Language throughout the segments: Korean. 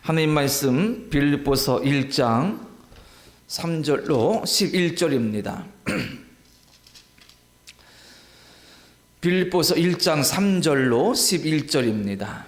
하나님 말씀 빌립보서 1장 3절로 11절입니다. 빌립보서 1장 3절로 11절입니다.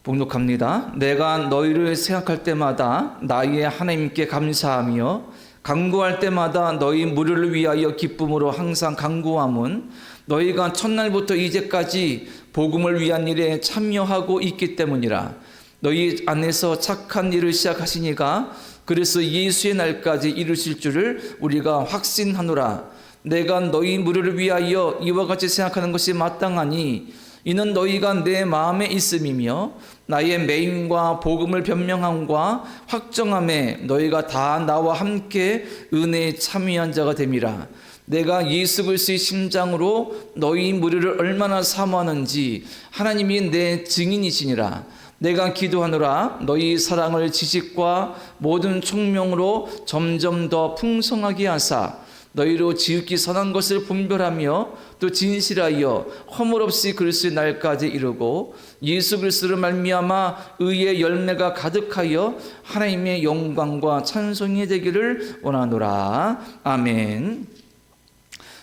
봉독합니다. 내가 너희를 생각할 때마다 나의 하나님께 감사하며 간구할 때마다 너희 무료를 위하여 기쁨으로 항상 간구함은 너희가 첫날부터 이제까지 복음을 위한 일에 참여하고 있기 때문이라. 너희 안에서 착한 일을 시작하시니가 그래서 예수의 날까지 이루실 줄을 우리가 확신하노라. 내가 너희 무료를 위하여 이와 같이 생각하는 것이 마땅하니 이는 너희가 내 마음에 있음이며 나의 매임과 복음을 변명함과 확정함에 너희가 다 나와 함께 은혜에 참여한 자가 됨이라. 내가 예수 그리스도의 심장으로 너희 무료를 얼마나 사모하는지 하나님이 내 증인이시니라. 내가 기도하노라. 너희 사랑을 지식과 모든 총명으로 점점 더 풍성하게 하사 너희로 지극히 선한 것을 분별하며 또 진실하여 허물 없이 그리스도의 날까지 이루고 예수 그리스도를 말미암아 의의 열매가 가득하여 하나님의 영광과 찬송이 되기를 원하노라. 아멘.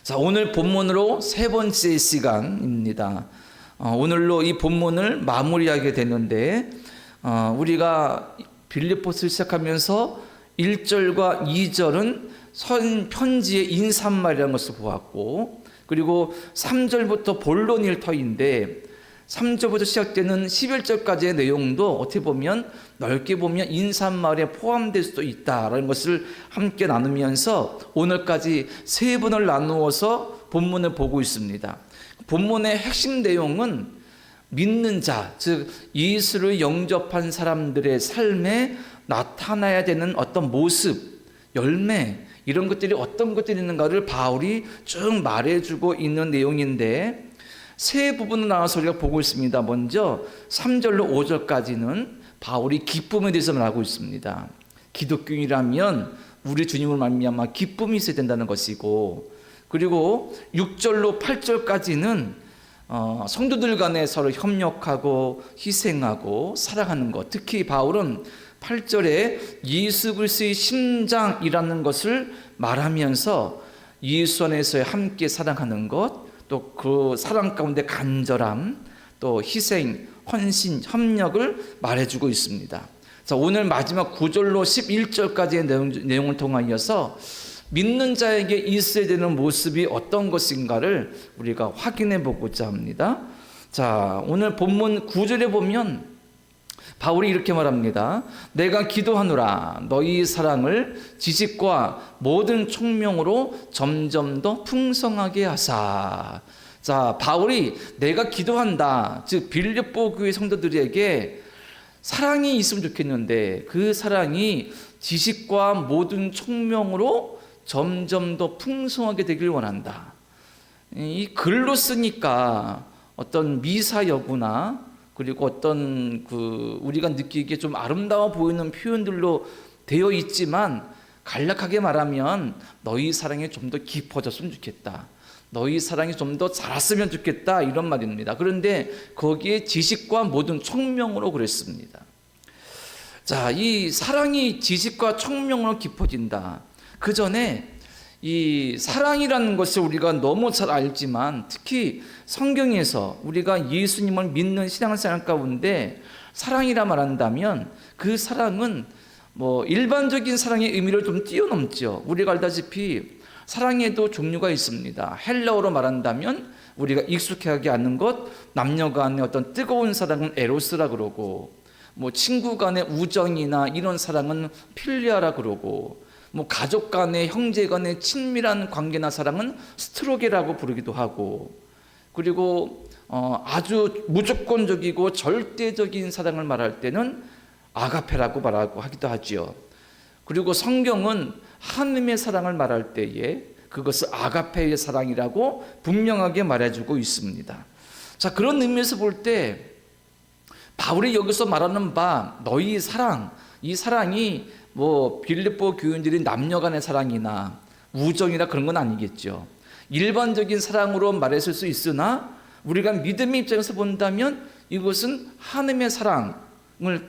자, 오늘 본문으로 세 번째 시간입니다. 오늘로 이 본문을 마무리하게 되는데 우리가 빌립보서를 시작하면서 1절과 2절은 편지의 인사말이라는 것을 보았고, 그리고 3절부터 본론 일터인데 3절부터 시작되는 11절까지의 내용도 어떻게 보면 넓게 보면 인사말에 포함될 수도 있다라는 것을 함께 나누면서 오늘까지 세 번을 나누어서 본문을 보고 있습니다. 본문의 핵심 내용은 믿는 자, 즉 예수를 영접한 사람들의 삶에 나타나야 되는 어떤 모습, 열매, 이런 것들이 어떤 것들이 있는가를 바울이 쭉 말해주고 있는 내용인데 세 부분을 나눠서 우리가 보고 있습니다. 먼저 3절로 5절까지는 바울이 기쁨에 대해서 말하고 있습니다. 기독교인이라면 우리 주님을 말미암아 기쁨이 있어야 된다는 것이고, 그리고 6절로 8절까지는 성도들 간에 서로 협력하고 희생하고 사랑하는 것, 특히 바울은 8절에 예수 그리스도의 심장이라는 것을 말하면서 예수 안에서 함께 사랑하는 것, 또 그 사랑 가운데 간절함, 또 희생, 헌신, 협력을 말해주고 있습니다. 자, 오늘 마지막 9절로 11절까지의 내용을 통하여서 믿는 자에게 있어야 되는 모습이 어떤 것인가를 우리가 확인해 보고자 합니다. 자, 오늘 본문 9절에 보면 바울이 이렇게 말합니다. 내가 기도하노라. 너희 사랑을 지식과 모든 총명으로 점점 더 풍성하게 하사. 자, 바울이 내가 기도한다. 즉 빌립보 교회 성도들에게 사랑이 있으면 좋겠는데 그 사랑이 지식과 모든 총명으로 점점 더 풍성하게 되길 원한다. 이 글로 쓰니까 어떤 미사여구나 그리고 어떤 우리가 느끼기에 좀 아름다워 보이는 표현들로 되어 있지만 간략하게 말하면 너희 사랑이 좀 더 깊어졌으면 좋겠다. 너희 사랑이 좀 더 자랐으면 좋겠다. 이런 말입니다. 그런데 거기에 지식과 모든 총명으로 그랬습니다. 자, 이 사랑이 지식과 총명으로 깊어진다. 그 전에 이 사랑이라는 것을 우리가 너무 잘 알지만 특히 성경에서 우리가 예수님을 믿는 신앙생활 가운데 사랑이라 말한다면 그 사랑은 뭐 일반적인 사랑의 의미를 좀 뛰어넘죠. 우리가 알다시피 사랑에도 종류가 있습니다. 헬라어로 말한다면 우리가 익숙하게 아는 것, 남녀 간의 어떤 뜨거운 사랑은 에로스라 그러고, 뭐 친구 간의 우정이나 이런 사랑은 필리아라 그러고, 뭐 가족 간의 형제 간의 친밀한 관계나 사랑은 스트로게라고 부르기도 하고, 그리고 아주 무조건적이고 절대적인 사랑을 말할 때는 아가페라고 말하고 하기도 하지요. 그리고 성경은 하나님의 사랑을 말할 때에 그것을 아가페의 사랑이라고 분명하게 말해주고 있습니다. 자, 그런 의미에서 볼 때 바울이 여기서 말하는 바 너희 사랑, 이 사랑이 뭐 빌립보 교인들이 남녀 간의 사랑이나 우정이나 그런 건 아니겠죠. 일반적인 사랑으로 말했을 수 있으나 우리가 믿음의 입장에서 본다면 이것은 하나님의 사랑,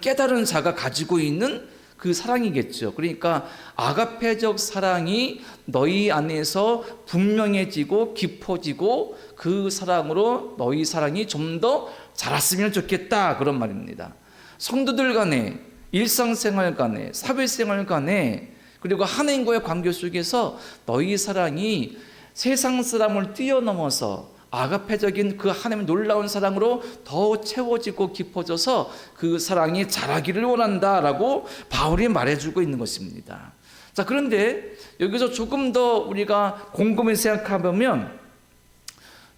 깨달은 자가 가지고 있는 그 사랑이겠죠. 그러니까 아가페적 사랑이 너희 안에서 분명해지고 깊어지고 그 사랑으로 너희 사랑이 좀 더 자랐으면 좋겠다, 그런 말입니다. 성도들 간에, 일상생활 간에, 사회생활 간에, 그리고 하나님과의 관계 속에서 너희 사랑이 세상 사람을 뛰어넘어서 아가페적인 그 하나님의 놀라운 사랑으로 더 채워지고 깊어져서 그 사랑이 자라기를 원한다라고 바울이 말해주고 있는 것입니다. 자, 그런데 여기서 조금 더 우리가 곰곰이 생각해보면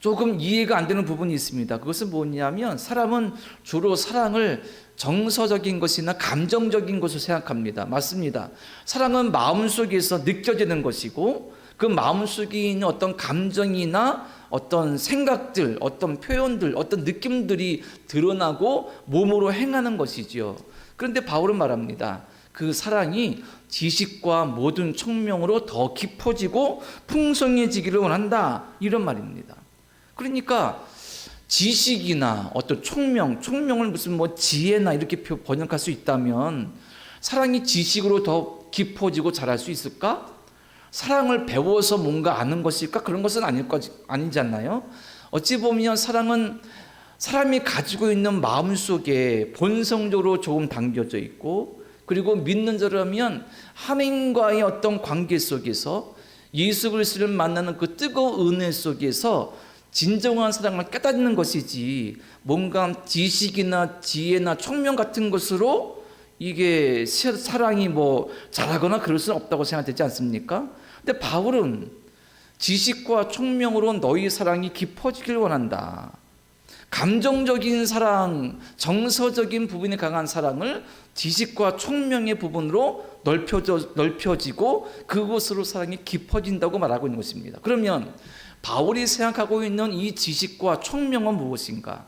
조금 이해가 안 되는 부분이 있습니다. 그것은 뭐냐면 사람은 주로 사랑을 정서적인 것이나 감정적인 것을 생각합니다. 맞습니다. 사랑은 마음속에서 느껴지는 것이고 그 마음속에 있는 어떤 감정이나 어떤 생각들, 어떤 표현들, 어떤 느낌들이 드러나고 몸으로 행하는 것이지요. 그런데 바울은 말합니다. 그 사랑이 지식과 모든 총명으로 더 깊어지고 풍성해지기를 원한다, 이런 말입니다. 그러니까 지식이나 어떤 총명을 무슨 뭐 지혜나 이렇게 번역할 수 있다면 사랑이 지식으로 더 깊어지고 자랄 수 있을까? 사랑을 배워서 뭔가 아는 것일까? 그런 것은 아니지 않나요? 어찌 보면 사랑은 사람이 가지고 있는 마음속에 본성적으로 조금 담겨져 있고, 그리고 믿는 자라면 하나님과의 어떤 관계 속에서 예수 그리스도를 만나는 그 뜨거운 은혜 속에서 진정한 사랑을 깨닫는 것이지, 뭔가 지식이나 지혜나 총명 같은 것으로 이게 사랑이 뭐 자라거나 그럴 수는 없다고 생각되지 않습니까? 근데 바울은 지식과 총명으로 너희 사랑이 깊어지길 원한다. 감정적인 사랑, 정서적인 부분이 강한 사랑을 지식과 총명의 부분으로 넓혀지고 그것으로 사랑이 깊어진다고 말하고 있는 것입니다. 그러면 바울이 생각하고 있는 이 지식과 총명은 무엇인가?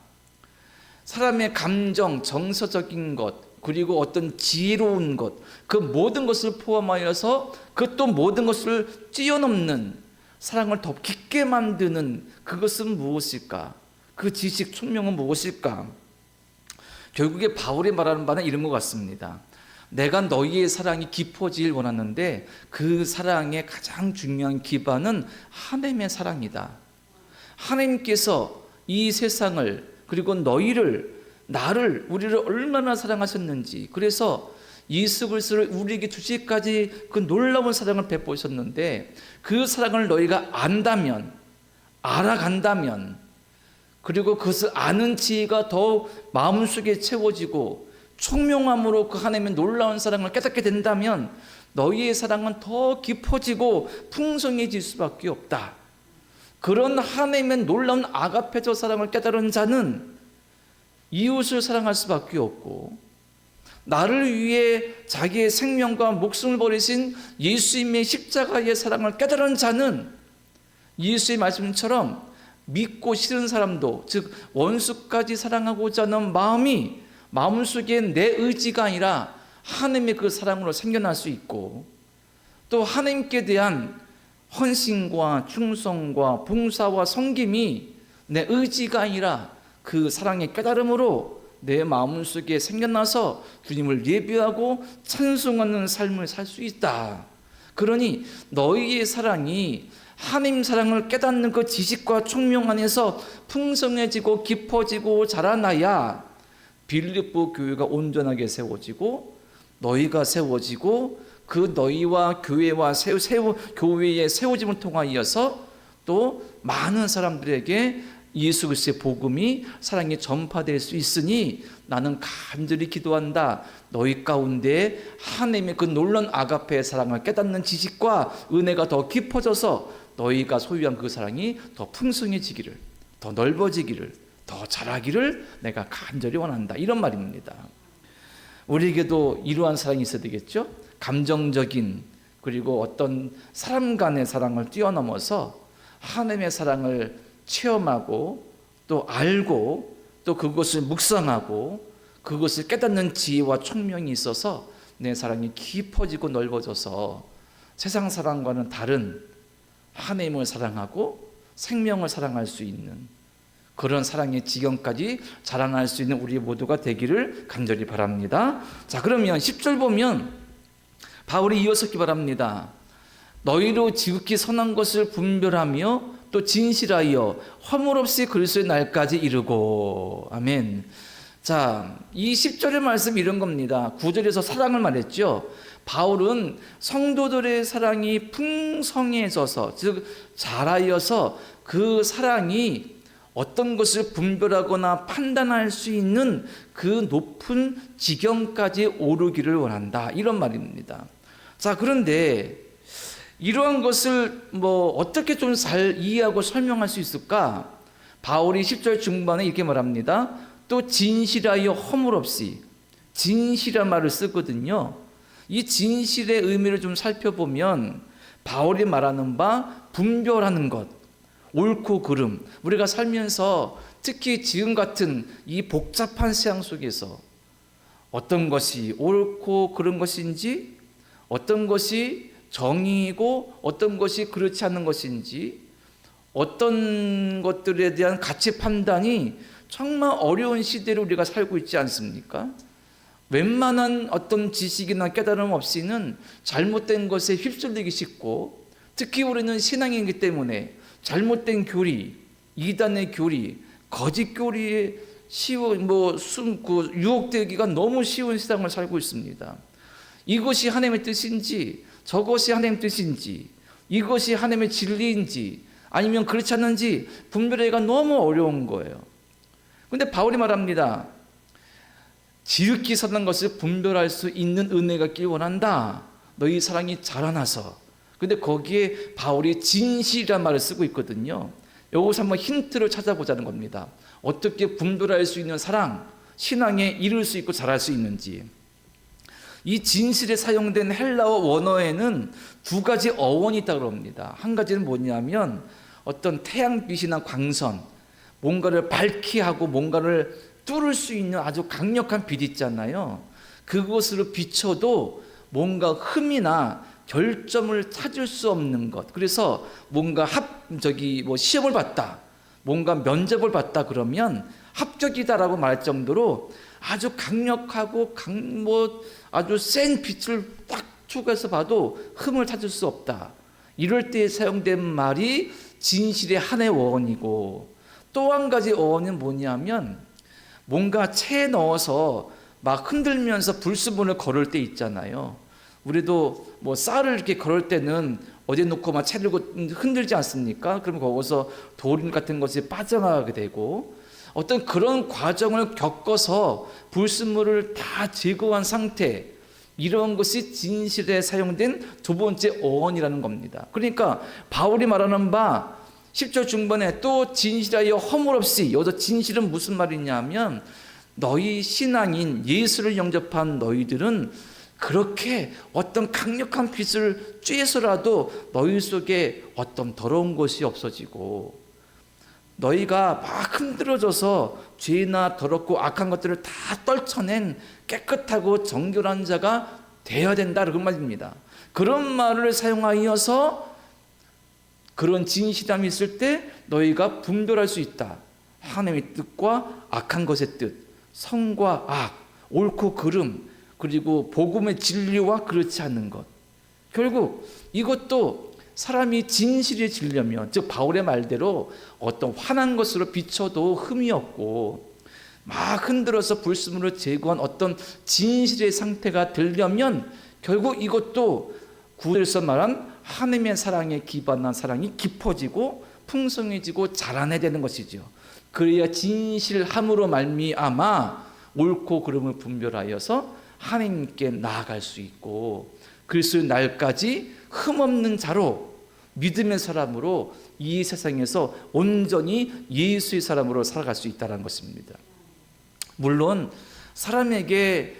사람의 감정, 정서적인 것, 그리고 어떤 지혜로운 것, 그 모든 것을 포함하여서 그 또 모든 것을 뛰어넘는 사랑을 더 깊게 만드는 그것은 무엇일까? 그 지식, 총명은 무엇일까? 결국에 바울이 말하는 바는 이런 것 같습니다. 내가 너희의 사랑이 깊어지길 원하는데 그 사랑의 가장 중요한 기반은 하나님의 사랑이다. 하나님께서 이 세상을, 그리고 너희를, 나를, 우리를 얼마나 사랑하셨는지, 그래서 예수 그리스도를 우리에게 주시기까지 그 놀라운 사랑을 베푸셨는데 그 사랑을 너희가 안다면, 알아간다면, 그리고 그것을 아는 지혜가 더욱 마음속에 채워지고 총명함으로 그 하나님의 놀라운 사랑을 깨닫게 된다면 너희의 사랑은 더 깊어지고 풍성해질 수밖에 없다. 그런 하나님의 놀라운 아가페적 사랑을 깨달은 자는 이웃을 사랑할 수밖에 없고, 나를 위해 자기의 생명과 목숨을 버리신 예수님의 십자가의 사랑을 깨달은 자는 예수의 말씀처럼 믿고 싫은 사람도, 즉 원수까지 사랑하고자 하는 마음이 마음속에 내 의지가 아니라 하나님의 그 사랑으로 생겨날 수 있고, 또 하나님께 대한 헌신과 충성과 봉사와 섬김이 내 의지가 아니라 그 사랑의 깨달음으로 내 마음속에 생겨나서 주님을 예배하고 찬송하는 삶을 살 수 있다. 그러니 너희의 사랑이 하나님 사랑을 깨닫는 그 지식과 총명 안에서 풍성해지고 깊어지고 자라나야 빌립보 교회가 온전하게 세워지고 너희가 세워지고 그 너희와 교회와 교회의 세워짐을 통하여서 또 많은 사람들에게 예수 그리스도의 복음이, 사랑이 전파될 수 있으니 나는 간절히 기도한다. 너희 가운데 하나님의 그 놀라운 아가페의 사랑을 깨닫는 지식과 은혜가 더 깊어져서 너희가 소유한 그 사랑이 더 풍성해지기를, 더 넓어지기를, 더 자라기를 내가 간절히 원한다. 이런 말입니다. 우리에게도 이러한 사랑이 있어야 되겠죠? 감정적인, 그리고 어떤 사람 간의 사랑을 뛰어넘어서 하나님의 사랑을 체험하고 또 알고 또 그것을 묵상하고 그것을 깨닫는 지혜와 총명이 있어서 내 사랑이 깊어지고 넓어져서 세상 사랑과는 다른 하나님을 사랑하고 생명을 사랑할 수 있는 그런 사랑의 지경까지 자라날 수 있는 우리 모두가 되기를 간절히 바랍니다. 자, 그러면 10절 보면 바울이 이어서 기 바랍니다. 너희로 지극히 선한 것을 분별하며 또 진실하여 허물 없이 그리스도의 날까지 이르고. 아멘. 자, 이 10절의 말씀 이런 겁니다. 9절에서 사랑을 말했죠. 바울은 성도들의 사랑이 풍성해져서, 즉 자라여서 그 사랑이 어떤 것을 분별하거나 판단할 수 있는 그 높은 지경까지 오르기를 원한다, 이런 말입니다. 자, 그런데 이러한 것을 어떻게 좀 잘 이해하고 설명할 수 있을까? 바울이 10절 중반에 이렇게 말합니다. 또 진실하여 허물 없이, 진실한 말을 쓰거든요. 이 진실의 의미를 좀 살펴보면 바울이 말하는 바 분별하는 것, 옳고 그름, 우리가 살면서 특히 지금 같은 이 복잡한 세상 속에서 어떤 것이 옳고 그른 것인지, 어떤 것이 정의이고 어떤 것이 그렇지 않은 것인지, 어떤 것들에 대한 가치 판단이 정말 어려운 시대를 우리가 살고 있지 않습니까? 웬만한 어떤 지식이나 깨달음 없이는 잘못된 것에 휩쓸리기 쉽고, 특히 우리는 신앙이기 때문에 잘못된 교리, 이단의 교리, 거짓 교리에 유혹되기가 너무 쉬운 세상을 살고 있습니다. 이것이 하나님의 뜻인지, 저것이 하나님의 뜻인지, 이것이 하나님의 진리인지 아니면 그렇지 않은지 분별하기가 너무 어려운 거예요. 그런데 바울이 말합니다. 지극히 선한 것을 분별할 수 있는 은혜가 있길 원한다. 너희 사랑이 자라나서. 근데 거기에 바울이 진실이란 말을 쓰고 있거든요. 여기서 한번 힌트를 찾아보자는 겁니다. 어떻게 분별할 수 있는 사랑, 신앙에 이룰 수 있고 자랄 수 있는지. 이 진실에 사용된 헬라어 원어에는 두 가지 어원이 있다고 합니다. 한 가지는 뭐냐면 어떤 태양빛이나 광선, 뭔가를 밝게 하고 뭔가를 뚫을 수 있는 아주 강력한 빛 있잖아요. 그것으로 비춰도 뭔가 흠이나 결점을 찾을 수 없는 것. 그래서 뭔가 시험을 봤다, 뭔가 면접을 봤다 그러면 합격이다라고 말할 정도로 아주 강력하고 아주 센 빛을 딱 추구해서 봐도 흠을 찾을 수 없다. 이럴 때 사용된 말이 진실의 하나의 어원이고, 또 한 가지 어원은 뭐냐면 뭔가 체에 넣어서 막 흔들면서 불수분을 걸을 때 있잖아요. 우리도 쌀을 이렇게 걸을 때는 어디에 놓고 막 채를 흔들지 않습니까? 그럼 거기서 돌 같은 것이 빠져나가게 되고, 어떤 그런 과정을 겪어서 불순물을 다 제거한 상태, 이런 것이 진실에 사용된 두 번째 어원이라는 겁니다. 그러니까 바울이 말하는 바 10절 중반에 또 진실하여 허물 없이, 여기서 진실은 무슨 말이냐면 너희 신앙인 예수를 영접한 너희들은 그렇게 어떤 강력한 빛을 쬐서라도 너희 속에 어떤 더러운 것이 없어지고, 너희가 막 흔들어져서 죄나 더럽고 악한 것들을 다 떨쳐낸 깨끗하고 정결한 자가 되어야 된다, 그런 말입니다. 그런 말을 사용하여서 그런 진실함이 있을 때 너희가 분별할 수 있다. 하나님의 뜻과 악한 것의 뜻, 선과 악, 옳고 그름, 그리고 복음의 진리와 그렇지 않는 것. 결국 이것도 사람이 진실에 지려면, 즉 바울의 말대로 어떤 환한 것으로 비춰도 흠이 없고 막 흔들어서 불순물을 제거한 어떤 진실의 상태가 되려면 결국 이것도 구절에서 말한 하나님의 사랑에 기반한 사랑이 깊어지고 풍성해지고 자라나야 되는 것이죠. 그래야 진실함으로 말미암아 옳고 그름을 분별하여서 하나님께 나아갈 수 있고, 그리스도의 날까지 흠없는 자로, 믿음의 사람으로 이 세상에서 온전히 예수의 사람으로 살아갈 수 있다는 것입니다. 물론 사람에게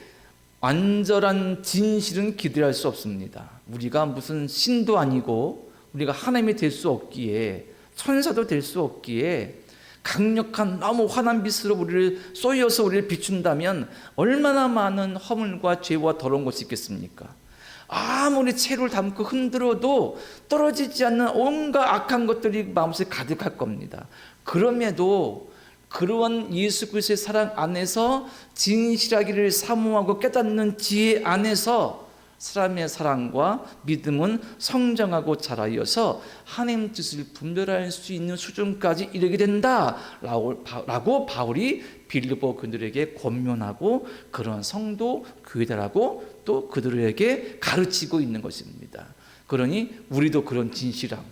완전한 진실은 기대할 수 없습니다. 우리가 무슨 신도 아니고 우리가 하나님이 될 수 없기에, 천사도 될 수 없기에 강력한 너무 환한 빛으로 우리를 쏘여서 우리를 비춘다면 얼마나 많은 허물과 죄와 더러운 것이 있겠습니까? 아무리 채를 담고 흔들어도 떨어지지 않는 온갖 악한 것들이 마음속에 가득할 겁니다. 그럼에도 그러한 예수 그리스도의 사랑 안에서 진실하기를 사모하고 깨닫는 지혜 안에서 사람의 사랑과 믿음은 성장하고 자라여서 하나님 뜻을 분별할 수 있는 수준까지 이르게 된다라고 바울이 빌립보 그들에게 권면하고 그런 성도 교회다라고 또 그들에게 가르치고 있는 것입니다. 그러니 우리도 그런 진실함,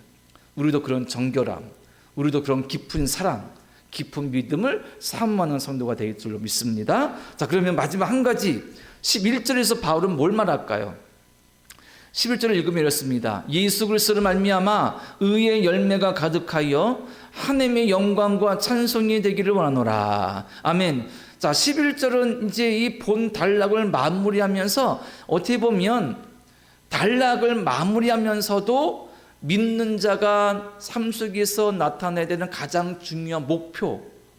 우리도 그런 정결함, 우리도 그런 깊은 사랑, 깊은 믿음을 사모하는 성도가 될 줄로 믿습니다. 자, 그러면 마지막 한 가지 11절에서 바울은 뭘 말할까요? 11절을 읽으면 이렇습니다. 예수 그리스도를 말미암아 의의 열매가 가득하여 하나님의 영광과 찬송이 되기를 원하노라. 아멘. 자, 11절은 이제 이 본 단락을 마무리하면서 어떻게 보면 단락을 마무리하면서도 믿는 자가 삶 속에서 나타내야 되는 가장 중요한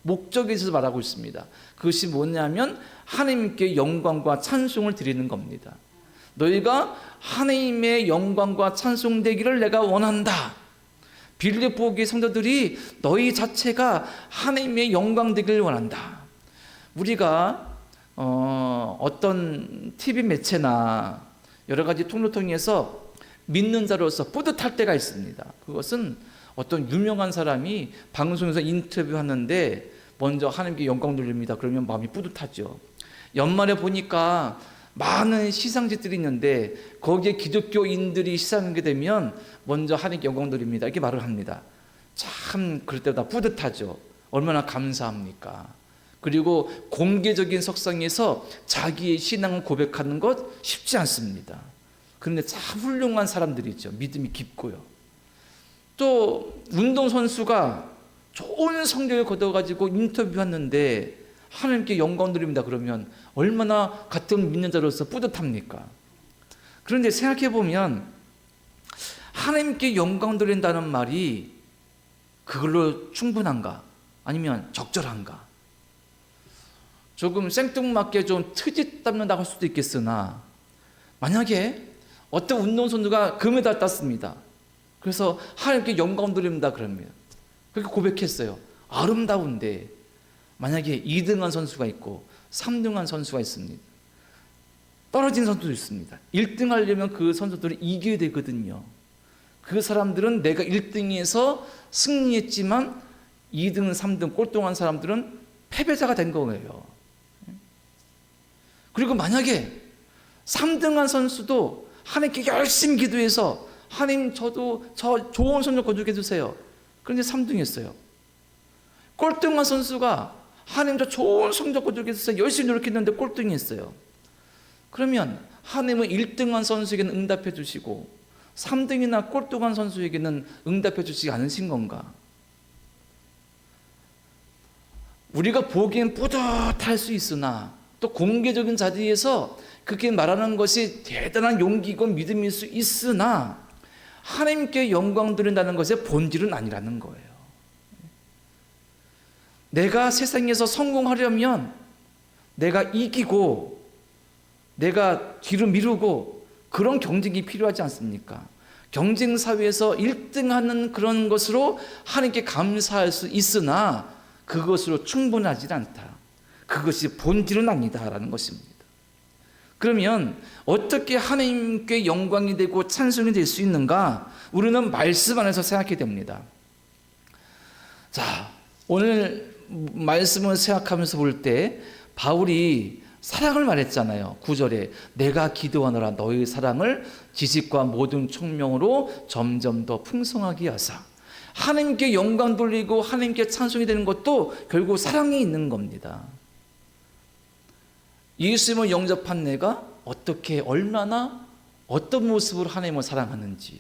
목적에 대해서 말하고 있습니다. 그것이 뭐냐면 하나님께 영광과 찬송을 드리는 겁니다. 너희가 하나님의 영광과 찬송되기를 내가 원한다. 빌립보 교회 성도들이 너희 자체가 하나님의 영광 되기를 원한다. 우리가 어떤 TV 매체나 여러 가지 통로 통해서 믿는 자로서 뿌듯할 때가 있습니다. 그것은 어떤 유명한 사람이 방송에서 인터뷰하는데 먼저 하나님께 영광 돌립니다. 그러면 마음이 뿌듯하죠. 연말에 보니까 많은 시상식들이 있는데 거기에 기독교인들이 시상하게 되면 먼저 하나님께 영광 돌립니다. 이렇게 말을 합니다. 참 그럴 때마다 뿌듯하죠. 얼마나 감사합니까? 그리고 공개적인 석상에서 자기의 신앙을 고백하는 것 쉽지 않습니다. 그런데 참 훌륭한 사람들이죠. 믿음이 깊고요. 또 운동선수가 좋은 성적을 거둬가지고 인터뷰했는데 하나님께 영광 드립니다. 그러면 얼마나 같은 믿는 자로서 뿌듯합니까? 그런데 생각해보면 하나님께 영광 드린다는 말이 그걸로 충분한가? 아니면 적절한가? 조금 생뚱맞게 좀 트집 잡는다고 할 수도 있겠으나 만약에 어떤 운동선수가 금메달 땄습니다. 그래서 하나님께 영광 드립니다. 그럽니다. 그렇게 고백했어요. 아름다운데 만약에 2등한 선수가 있고 3등한 선수가 있습니다. 떨어진 선수도 있습니다. 1등 하려면 그 선수들을 이겨야 되거든요. 그 사람들은 내가 1등에서 승리했지만 2등, 3등 꼴등한 사람들은 패배자가 된 거예요. 그리고 만약에 3등한 선수도 하나님께 열심히 기도해서 하나님 저도 저 좋은 성적 거두게 해주세요. 그런데 3등 했어요. 꼴등한 선수가 하나님 저 좋은 성적 거두게 해주세요. 열심히 노력했는데 꼴등이 했어요. 그러면 하나님은 1등한 선수에게는 응답해 주시고 3등이나 꼴등한 선수에게는 응답해 주시지 않으신 건가? 우리가 보기엔 뿌듯할 수 있으나 또 공개적인 자리에서 그렇게 말하는 것이 대단한 용기고 믿음일 수 있으나 하나님께 영광 드린다는 것의 본질은 아니라는 거예요. 내가 세상에서 성공하려면 내가 이기고 내가 뒤로 미루고 그런 경쟁이 필요하지 않습니까? 경쟁 사회에서 1등하는 그런 것으로 하나님께 감사할 수 있으나 그것으로 충분하지 않다. 그것이 본질은 아니다라는 것입니다. 그러면 어떻게 하나님께 영광이 되고 찬송이 될 수 있는가? 우리는 말씀 안에서 생각해야 됩니다. 자, 오늘 말씀을 생각하면서 볼 때 바울이 사랑을 말했잖아요. 9절에 내가 기도하노라 너의 사랑을 지식과 모든 총명으로 점점 더 풍성하게 하사. 하나님께 영광 돌리고 하나님께 찬송이 되는 것도 결국 사랑이 있는 겁니다. 예수님을 영접한 내가 어떻게 얼마나 어떤 모습으로 하나님을 사랑하는지,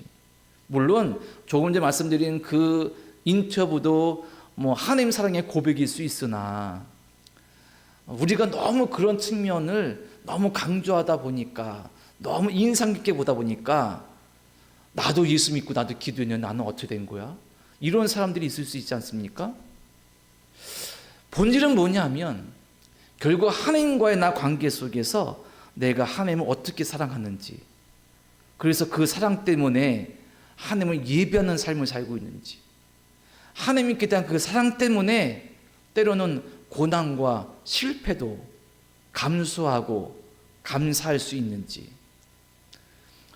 물론 조금 전에 말씀드린 그 인터뷰도 하나님 사랑의 고백일 수 있으나 우리가 너무 그런 측면을 너무 강조하다 보니까 너무 인상 깊게 보다 보니까 나도 예수 믿고 나도 기도했는데 나는 어떻게 된 거야? 이런 사람들이 있을 수 있지 않습니까? 본질은 뭐냐면 결국 하나님과의 나 관계 속에서 내가 하나님을 어떻게 사랑하는지, 그래서 그 사랑 때문에 하나님을 예배하는 삶을 살고 있는지, 하나님께 대한 그 사랑 때문에 때로는 고난과 실패도 감수하고 감사할 수 있는지,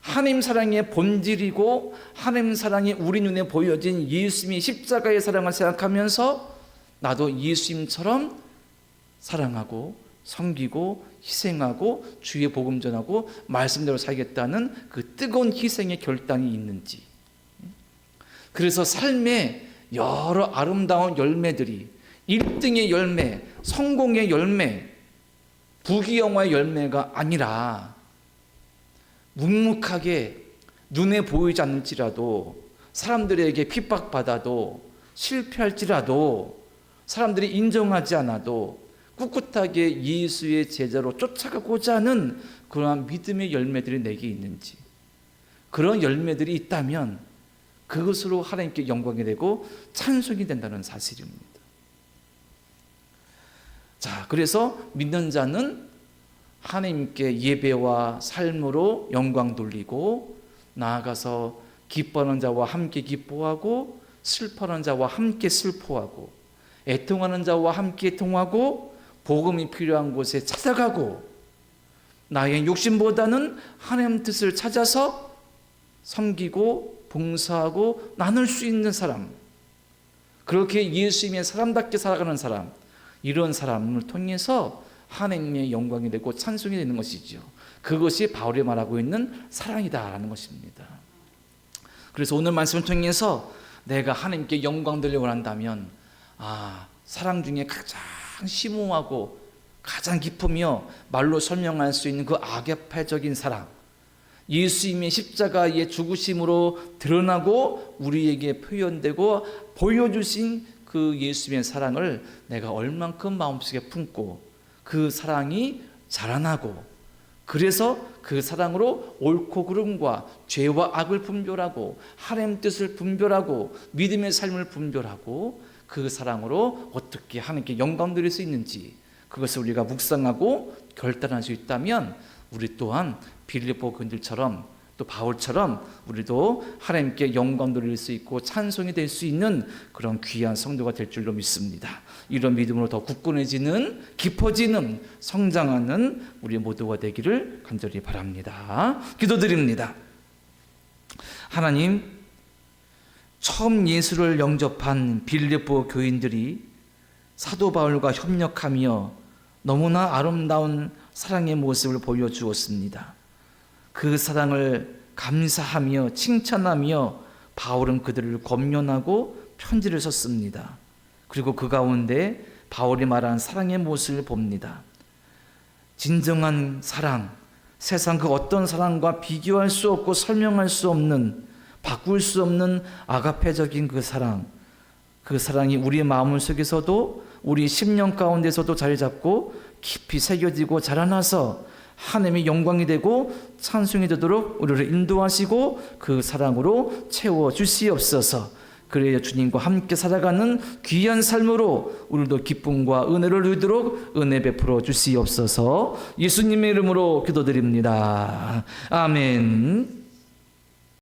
하나님 사랑의 본질이고 하나님 사랑이 우리 눈에 보여진 예수님의 십자가의 사랑을 생각하면서 나도 예수님처럼 사랑하고 섬기고 희생하고 주의 복음 전하고 말씀대로 살겠다는 그 뜨거운 희생의 결단이 있는지. 그래서 삶의 여러 아름다운 열매들이 1등의 열매, 성공의 열매, 부귀영화의 열매가 아니라 묵묵하게 눈에 보이지 않을지라도, 사람들에게 핍박받아도, 실패할지라도, 사람들이 인정하지 않아도 꿋꿋하게 예수의 제자로 쫓아가고자 하는 그러한 믿음의 열매들이 내게 있는지, 그런 열매들이 있다면 그것으로 하나님께 영광이 되고 찬송이 된다는 사실입니다. 자, 그래서 믿는 자는 하나님께 예배와 삶으로 영광 돌리고, 나아가서 기뻐하는 자와 함께 기뻐하고, 슬퍼하는 자와 함께 슬퍼하고, 애통하는 자와 함께 애통하고, 복음이 필요한 곳에 찾아가고, 나의 욕심보다는 하나님 뜻을 찾아서 섬기고 봉사하고 나눌 수 있는 사람, 그렇게 예수님의 사람답게 살아가는 사람, 이런 사람을 통해서 하나님의 영광이 되고 찬송이 되는 것이죠. 그것이 바울이 말하고 있는 사랑이다라는 것입니다. 그래서 오늘 말씀을 통해서 내가 하나님께 영광 돌리려고 한다면, 사랑 중에 가장 심오하고 가장 깊으며 말로 설명할 수 있는 그 아가페적인 사랑, 예수님의 십자가의 죽으심으로 드러나고 우리에게 표현되고 보여주신 그 예수님의 사랑을 내가 얼만큼 마음속에 품고 그 사랑이 자라나고, 그래서 그 사랑으로 옳고 그름과 죄와 악을 분별하고 하나님 뜻을 분별하고 믿음의 삶을 분별하고 그 사랑으로 어떻게 하나님께 영광 드릴 수 있는지, 그것을 우리가 묵상하고 결단할 수 있다면 우리 또한 빌립보 교인들처럼 또 바울처럼 우리도 하나님께 영광 돌릴 수 있고 찬송이 될 수 있는 그런 귀한 성도가 될 줄로 믿습니다. 이런 믿음으로 더 굳건해지는, 깊어지는, 성장하는 우리 모두가 되기를 간절히 바랍니다. 기도드립니다. 하나님, 처음 예수를 영접한 빌립보 교인들이 사도 바울과 협력하며 너무나 아름다운 사랑의 모습을 보여주었습니다. 그 사랑을 감사하며 칭찬하며 바울은 그들을 권면하고 편지를 썼습니다. 그리고 그 가운데 바울이 말한 사랑의 모습을 봅니다. 진정한 사랑, 세상 그 어떤 사랑과 비교할 수 없고 설명할 수 없는, 바꿀 수 없는 아가페적인 그 사랑, 그 사랑이 우리의 마음 속에서도 우리 심령 가운데서도 자리 잡고 깊이 새겨지고 자라나서 하나님의 영광이 되고 찬송이 되도록 우리를 인도하시고 그 사랑으로 채워주시옵소서. 그래야 주님과 함께 살아가는 귀한 삶으로 우리도 기쁨과 은혜를 누리도록 은혜 베풀어 주시옵소서. 예수님의 이름으로 기도드립니다. 아멘.